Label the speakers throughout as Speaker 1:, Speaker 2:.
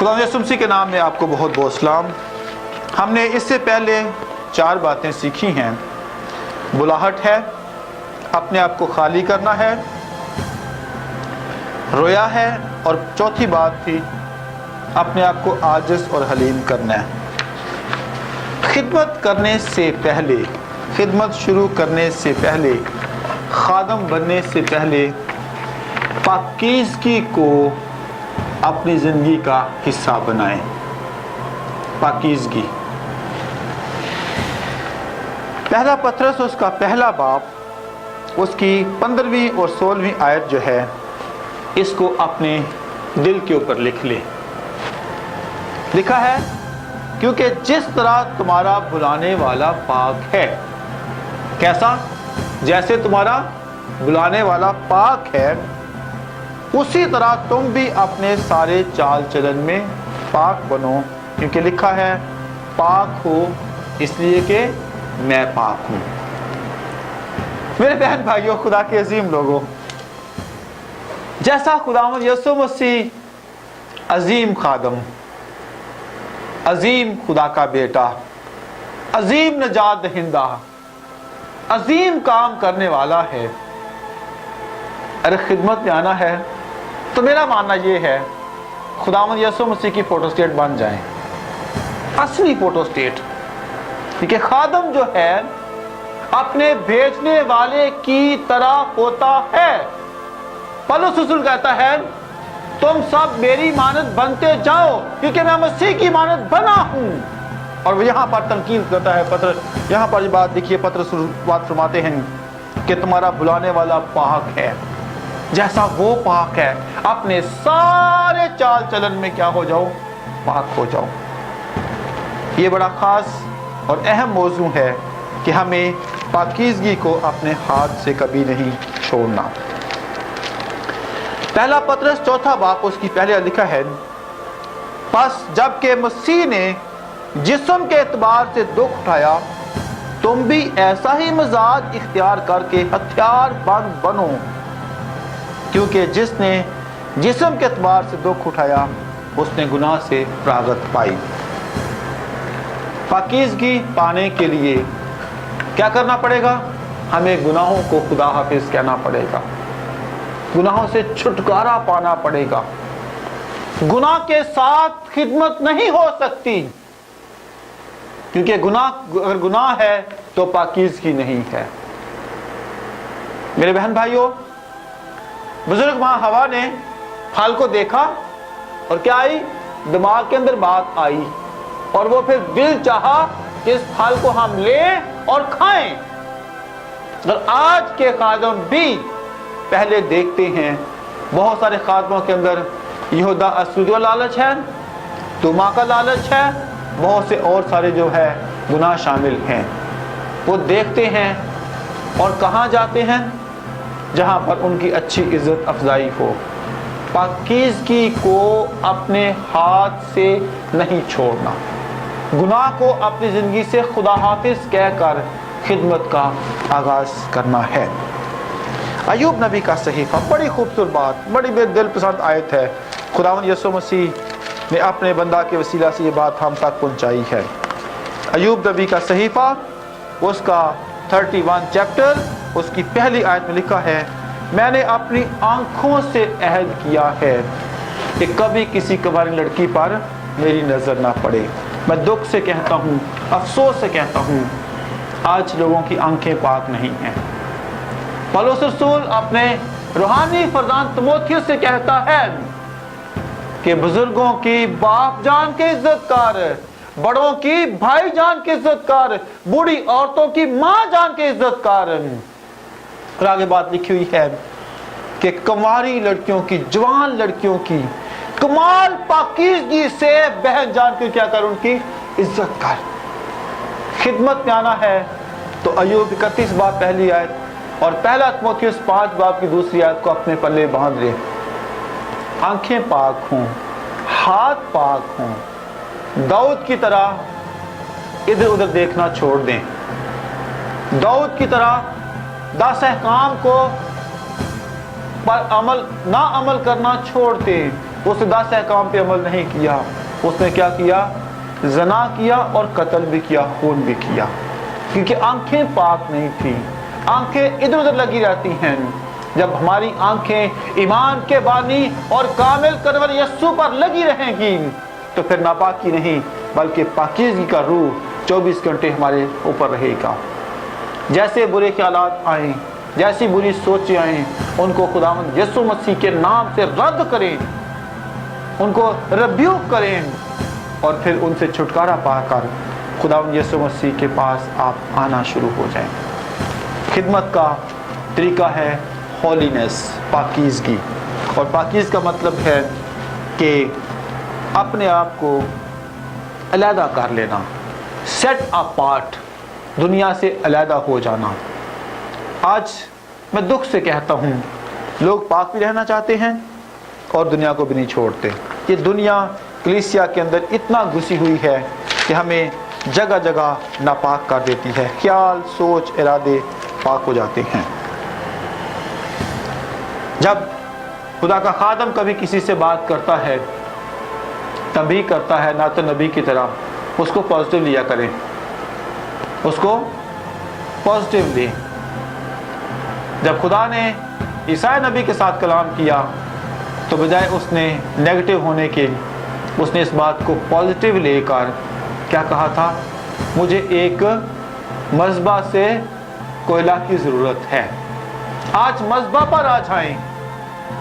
Speaker 1: خدا یسوع مسیح کے نام میں آپ کو بہت بہت سلام۔ ہم نے اس سے پہلے 4 باتیں سیکھی ہیں۔ بلاہٹ ہے، اپنے آپ کو خالی کرنا ہے، رویا ہے، اور چوتھی بات تھی اپنے آپ کو عاجز اور حلیم کرنا ہے۔ خدمت کرنے سے پہلے، خدمت شروع کرنے سے پہلے، خادم بننے سے پہلے پاکیزگی کو اپنی زندگی کا حصہ بنائیں۔ پاکیزگی، پہلا پطرس اس کا پہلا باب، اس کی 15ویں اور 16ویں آیت جو ہے، اس کو اپنے دل کے اوپر لکھ لے۔ لکھا ہے، کیونکہ جس طرح تمہارا بلانے والا پاک ہے۔ کیسا؟ جیسے تمہارا بلانے والا پاک ہے، اسی طرح تم بھی اپنے سارے چال چلن میں پاک بنو، کیونکہ لکھا ہے پاک ہو اس لیے کہ میں پاک ہوں۔ میرے بہن بھائیوں، خدا کے عظیم لوگوں، جیسا خداوند یسوع مسیح عظیم خادم، عظیم خدا کا بیٹا، عظیم نجات دہندہ، عظیم کام کرنے والا ہے، اگر خدمت میں آنا ہے تو میرا ماننا یہ ہے خداوند یسوع مسیح کی فوٹو سٹیٹ بن جائیں، اصلی فوٹو سٹیٹ۔ کیونکہ خادم جو ہے اپنے بھیجنے والے کی طرح ہوتا ہے۔ پولس رسول کہتا ہے تم سب میری مانند بنتے جاؤ کیونکہ میں مسیح کی مانند بنا ہوں۔ اور وہ یہاں پر تنقید کرتا ہے پترس، یہاں پر یہ بات دیکھیے، پترس بات فرماتے ہیں کہ تمہارا بلانے والا پاک ہے، جیسا وہ پاک ہے اپنے سارے چال چلن میں کیا ہو جاؤ؟ پاک ہو جاؤ۔ یہ بڑا خاص اور اہم موضوع ہے کہ ہمیں پاکیزگی کو اپنے ہاتھ سے کبھی نہیں چھوڑنا۔ پہلا پطرس 4 باب، اس کی پہلے لکھا ہے، پس جب کہ مسیح نے جسم کے اعتبار سے دکھ اٹھایا، تم بھی ایسا ہی مزاج اختیار کر کے ہتھیار بند بنو، کیونکہ جس نے جسم کے اعتبار سے دکھ اٹھایا اس نے گناہ سے فراغت پائی۔ پاکیزگی پانے کے لیے کیا کرنا پڑے گا؟ ہمیں گناہوں کو خدا حافظ کہنا پڑے گا، گناہوں سے چھٹکارا پانا پڑے گا۔ گناہ کے ساتھ خدمت نہیں ہو سکتی، کیونکہ اگر گناہ ہے تو پاکیزگی نہیں ہے۔ میرے بہن بھائیوں، بزرگ ماں ہوا نے پھل کو دیکھا اور کیا آئی؟ دماغ کے اندر بات آئی، اور وہ پھر دل چاہا کہ اس پھل کو ہم لیں اور کھائیں۔ اور آج کے خادم بھی پہلے دیکھتے ہیں، بہت سارے خادموں کے اندر یہودا اسودیہ لالچ ہے، توما کا لالچ ہے، بہت سے اور سارے جو ہے گناہ شامل ہیں۔ وہ دیکھتے ہیں اور کہاں جاتے ہیں؟ جہاں پر ان کی اچھی عزت افزائی ہو۔ پاکیزگی کو اپنے ہاتھ سے نہیں چھوڑنا، گناہ کو اپنی زندگی سے خدا حافظ کہہ کر خدمت کا آغاز کرنا ہے۔ ایوب نبی کا صحیفہ، بڑی خوبصورت بات، بڑی بے دل پسند آیت ہے۔ خداوند یسوع مسیح نے اپنے بندہ کے وسیلہ سے یہ بات ہم تک پہنچائی ہے۔ ایوب نبی کا صحیفہ، اس کا 31 چیپٹر، اس کی پہلی آیت میں لکھا ہے، میں نے اپنی آنکھوں سے عہد کیا ہے کہ کبھی کسی کنواری لڑکی پر میری نظر نہ پڑے۔ میں دکھ سے کہتا ہوں، افسوس سے کہتا ہوں، آج لوگوں کی آنکھیں پاک نہیں ہیں۔ پولس رسول اپنے روحانی فرزند تموتھیوس سے کہتا ہے کہ بزرگوں کی باپ جان کے عزت کار، بڑوں کی بھائی جان کے عزت کار، بوڑھی عورتوں کی ماں جان کے عزت کار۔ اور آگے بات لکھی ہوئی ہے کہ کنواری لڑکیوں کی، جوان لڑکیوں کی کمال پاکیزگی سے بہن جان کے کیا کر، ان کی عزت کر۔ خدمت میں آنا ہے تو ایوب 31 باب پہلی آیت اور پہلا تموتھیوس 5 باب کی دوسری آیت کو اپنے پلے باندھ لے۔ آنکھیں پاک ہوں، ہاتھ پاک ہوں، داؤد کی طرح ادھر ادھر دیکھنا چھوڑ دیں، داؤد کی طرح 10 احکام کو پر نہ عمل کرنا چھوڑ دیں، उसने 10 अहकाम पे अमल नहीं किया, उसने क्या किया, ज़ना किया और कत्ल भी किया, खून भी किया, क्योंकि आंखें पाक नहीं थी, आंखें इधर उधर लगी रहती हैं। जब हमारी आंखें ईमान के बानी और कामिल करने वाले यस्सु पर लगी रहेंगी तो फिर नापाकी नहीं बल्कि पाकीज़गी का रूह 24 घंटे हमारे ऊपर रहेगा। जैसे बुरे ख्यालात आए, जैसी बुरी सोचें आए, उनको खुदावंद यीशु मसीह के नाम से रद्द करें, उनको रिब्यूक करें और फिर उनसे छुटकारा पाकर खुदावंद यीशु मसीह के पास आप आना शुरू हो जाएं। खिदमत का तरीका है होलीनेस, पाकीज़गी, और पाकीज़ का मतलब है कि अपने आप को अलहदा कर लेना, सेट अपार्ट, दुनिया से अलहदा हो जाना। आज मैं दुख से कहता हूँ, लोग पाक भी रहना चाहते हैं और दुनिया को भी नहीं छोड़ते। ये दुनिया कलीसिया के अंदर इतना घुसी हुई है कि हमें जगह जगह नापाक कर देती है, ख्याल, सोच, इरादे पाक हो जाते हैं। जब खुदा का खादम कभी किसी से बात करता है, तभी करता है ना तो नबी की तरह, उसको पॉजिटिव लिया करें, उसको पॉजिटिव ले। जब खुदा ने ईसा नबी के साथ कलाम किया तो बजाय उसने नेगेटिव होने के, उसने इस बात को पॉजिटिव लेकर क्या कहा था, मुझे एक मज़बा से कोयला की ज़रूरत है। आज मज़बा पर आ जाएं,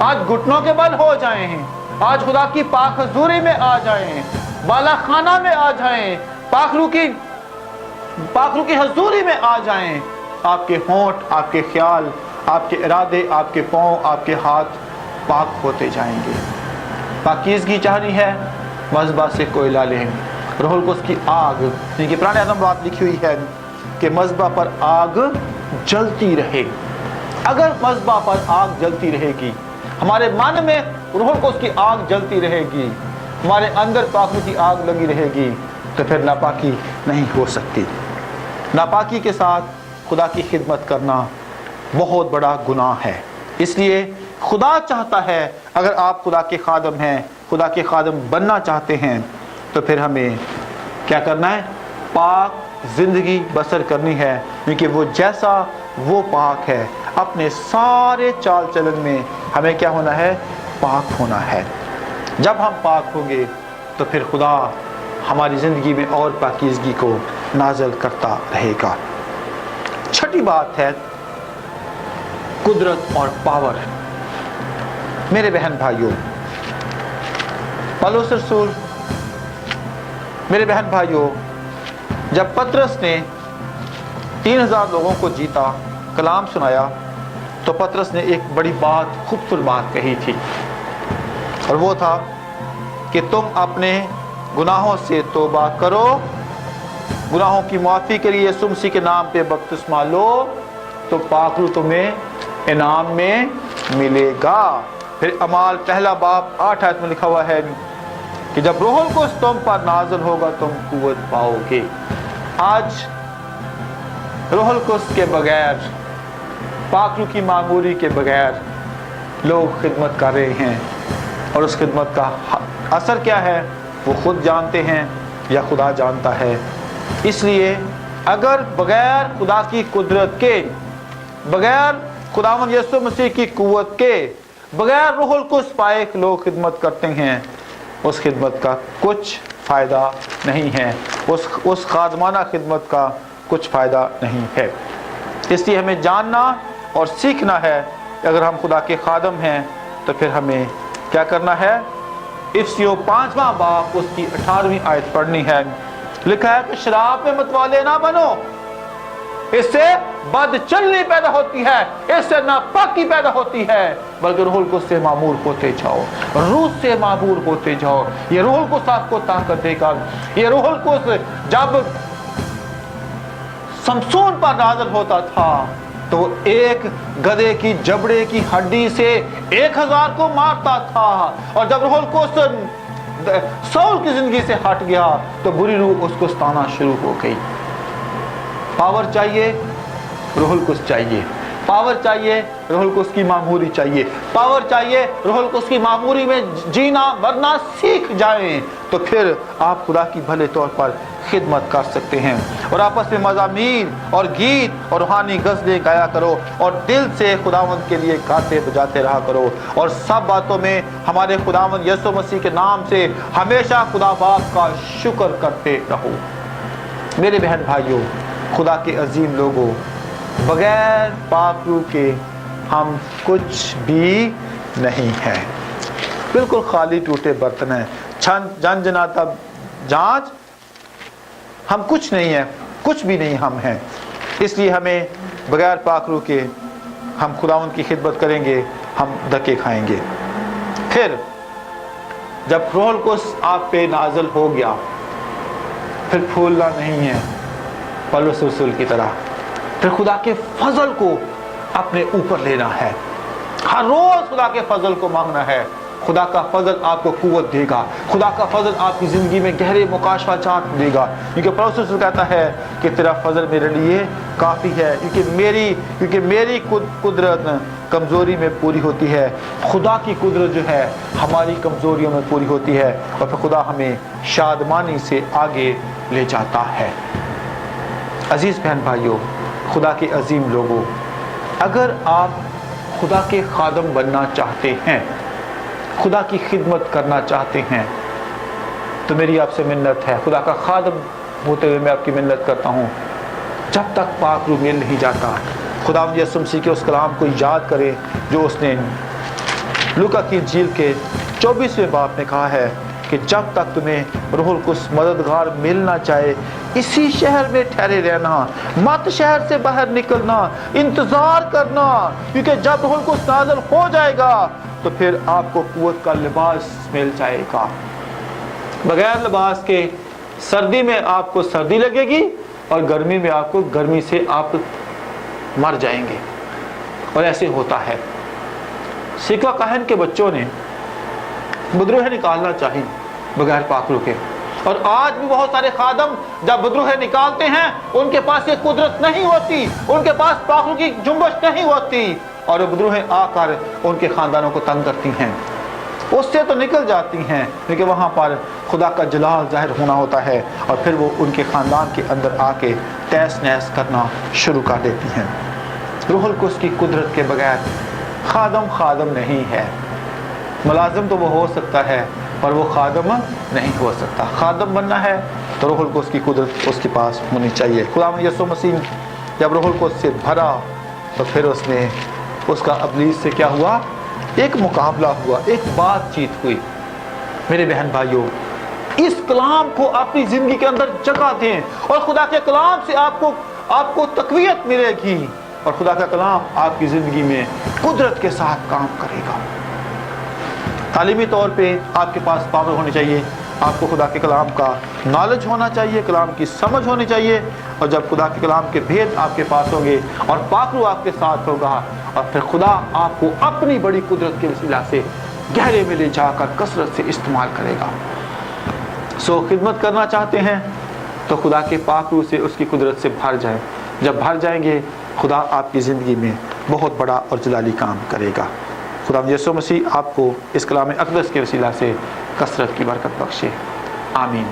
Speaker 1: आज घुटनों के बल हो जाएं, आज खुदा की पाक हजूरी में आ जाएं, बाला खाना में आ जाएं, पाखरू की हजूरी में आ जाएं। आपके होंठ, आपके ख्याल, आपके इरादे, आपके पाँव, आपके हाथ पाक होते जाएंगे। पाकीज़गी चाहनी है, मज़बा से कोयला लें, रूहुल कुद्स की आग, क्योंकि पुराने अहद में बात लिखी हुई है कि मज़बा पर आग जलती रहे। अगर मज़बा पर आग जलती रहेगी, हमारे मन में रूहुल कुद्स की आग जलती रहेगी, हमारे अंदर पाखरू की आग लगी रहेगी, तो फिर नापाकी नहीं हो सकती। नापाकी के साथ खुदा की खिदमत करना बहुत बड़ा गुनाह है। इसलिए खुदा चाहता है, अगर आप खुदा के खादम हैं, खुदा के खादम बनना चाहते हैं, तो फिर हमें क्या करना है, पाक ज़िंदगी बसर करनी है, क्योंकि वो जैसा वो पाक है। अपने सारे चाल चलन में हमें क्या होना है, पाक होना है। जब हम पाक होंगे तो फिर खुदा हमारी ज़िंदगी में और पाकीज़गी को नाज़िल करता रहेगा। छठी बात है कुदरत और पावर। मेरे बहन भाइयों, पौलुस रसूल, मेरे बहन भाइयों, जब पतरस ने 3000 लोगों को जीता, कलाम सुनाया, तो पतरस ने एक बड़ी बात, खूबसूरत बात कही थी, और वो था कि तुम अपने गुनाहों से तौबा करो, गुनाहों की माफ़ी के लिए यीशु मसीह के नाम पे बपतिस्मा लो, तो पाकरू तुम्हें इनाम में मिलेगा। फिर अमाल पहला बाब 8 आयत में लिखा हुआ है कि जब रूहुल कुद्स तुम पर नाज़िल होगा तुम कुव्वत पाओगे। आज रूहुल कुद्स के बगैर, पाकरू की मामूरी के बगैर लोग खिदमत कर रहे हैं, और उस खिदमत का असर क्या है वो खुद जानते हैं या खुदा जानता है। इसलिए अगर बगैर खुदा की कुदरत के, बगैर खुदावंद यीशु मसीह की कुव्वत के, बगैर रूहुल कुद्स पाए लोग खिदमत करते हैं, उस खिदमत का कुछ फ़ायदा नहीं है, उस खादमाना खिदमत का कुछ फ़ायदा नहीं है। इसलिए हमें जानना और सीखना है, अगर हम खुदा के खादम हैं तो फिर हमें क्या करना है। इफ्सियों 5वां बाब उसकी 18वीं आयत पढ़नी है। लिखा है कि शराब में मतवाले ना बनो, इससे बदचलनी पैदा होती है, इससे नापाकी पैदा होती है, बल्कि रूहुल कुद्स से मामूर होते जाओ, रूह से मामूर होते जाओ। ये रूहुल कुद्स आपको ताकत देगा। ये रूहुल कुद्स जब समसून पर नाज़िल होता था तो एक गधे की जबड़े की हड्डी से 1000 को मारता था, और जब रूहुल कुद्स सौल की जिंदगी से हट गया तो बुरी रूह उसको सताना शुरू हो गई। पावर चाहिए, रूहुल कुद्स चाहिए। पावर चाहिए, रूहुल कुद्स की मामूरी चाहिए। पावर चाहिए, रूहुल कुद्स की मामूरी में जीना मरना सीख जाएं, तो फिर आप खुदा की भले तौर पर खिदमत कर सकते हैं। और आपस में मज़ामीर और गीत और रूहानी गज़लें गाया करो और दिल से खुदावंद के लिए गाते बजाते रहा करो। और सब बातों में हमारे खुदावंद यीशु मसीह के नाम से हमेशा खुदा बाप का शुक्र करते रहो। मेरे बहन भाइयों, खुदा के अजीम लोगों, बगैर पाक रूह के हम कुछ भी नहीं हैं, बिल्कुल खाली टूटे बर्तन हैं, झनझनाता जांच, हम कुछ नहीं हैं, कुछ भी नहीं हम हैं। इसलिए हमें बगैर पाक रूह के हम खुदावंद की खिदमत करेंगे, हम धक्के खाएंगे। फिर जब रूहुल कुद्स आप पे नाज़िल हो गया, फिर फूलना नहीं है पौलुस रसूल की तरह, फिर खुदा के फजल को अपने ऊपर लेना है। हर रोज खुदा के फजल को मांगना है। खुदा का फजल आपको कुव्वत देगा, खुदा का फजल आपकी ज़िंदगी में गहरे मुकाशफात देगा। क्योंकि पौलुस रसूल कहता है कि तेरा फजल मेरे लिए काफ़ी है, क्योंकि मेरी कुदरत कमज़ोरी में पूरी होती है। खुदा की कुदरत जो है हमारी कमज़ोरियों में पूरी होती है, और फिर खुदा हमें शादमानी से आगे ले जाता है। अजीज़ बहन भाइयों, खुदा के अजीम लोगों, अगर आप खुदा के खादम बनना चाहते हैं, खुदा की खिदमत करना चाहते हैं, तो मेरी आपसे मिन्नत है, खुदा का खादम होते हुए मैं आपकी मिन्नत करता हूँ, जब तक पाक रूह मिल नहीं जाता, खुदा यीशु मसीह के उस कलाम को याद करें जो उसने लूका की इंजील के 24वें बाब में कहा है कि जब तक तुम्हें रूहुल कुद्स मददगार मिल ना चाहे, इसी शहर में ठहरे रहना, मत शहर से बाहर निकलना, इंतजार करना, क्योंकि जब रूहुल कुद्स नाज़िल हो जाएगा तो फिर आपको कुव्वत का लिबास मिल जाएगा। बगैर लिबास के सर्दी में आपको सर्दी लगेगी और गर्मी में आपको गर्मी से आप मर जाएंगे, और ऐसे होता है। सिकवा कहन के बच्चों ने बदरूह निकालना चाहिए बगैर पाक रूह के, और आज भी बहुत सारे खादम जब बदरूह निकालते हैं उनके पास ये कुदरत नहीं होती, उनके पास पाक रूह की जुम्बश नहीं होती, और बदरूह आकर उनके खानदानों को तंग करती हैं। उससे तो निकल जाती हैं, क्योंकि वहाँ पर खुदा का जलाल जाहिर होना होता है, और फिर वो उनके ख़ानदान के अंदर आके तहस नहस करना शुरू कर देती हैं। रूहुल कुद्स की कुदरत के बगैर खादम नहीं है। मुलाजिम तो वो हो सकता है, पर वो खादम नहीं हो सकता। खादम बनना है तो रूहुल कुद्स की कुदरत उसके पास होनी चाहिए। खुदा यीशु मसीह जब रूहुल कुद्स से भरा तो फिर उसने उसका इब्लीस से क्या हुआ, एक मुकाबला हुआ, एक बातचीत हुई। मेरे बहन भाइयों, इस कलाम को अपनी ज़िंदगी के अंदर जगह दें, और खुदा के कलाम से आपको तक़वियत मिलेगी, और खुदा का कलाम आपकी ज़िंदगी में कुदरत के साथ काम करेगा। तालीमी तौर पे आपके पास पावर होनी चाहिए, आपको खुदा के कलाम का नॉलेज होना चाहिए, कलाम की समझ होनी चाहिए, और जब खुदा के कलाम के भेद आपके पास होंगे और पाक रूह आपके साथ होगा, और फिर खुदा आपको अपनी बड़ी कुदरत के वसीला से गहरे में ले जाकर कसरत से इस्तेमाल करेगा। सो खिदमत करना चाहते हैं तो खुदा के पाक रूह से, उसकी कुदरत से भर जाएं। जब भर जाएंगे, खुदा आपकी ज़िंदगी में बहुत बड़ा और जलाली काम करेगा। खुदा यीशु मसीह आपको इस कलाम अक़दस के वसीला से कसरत की बरकत बख्शे। आमीन।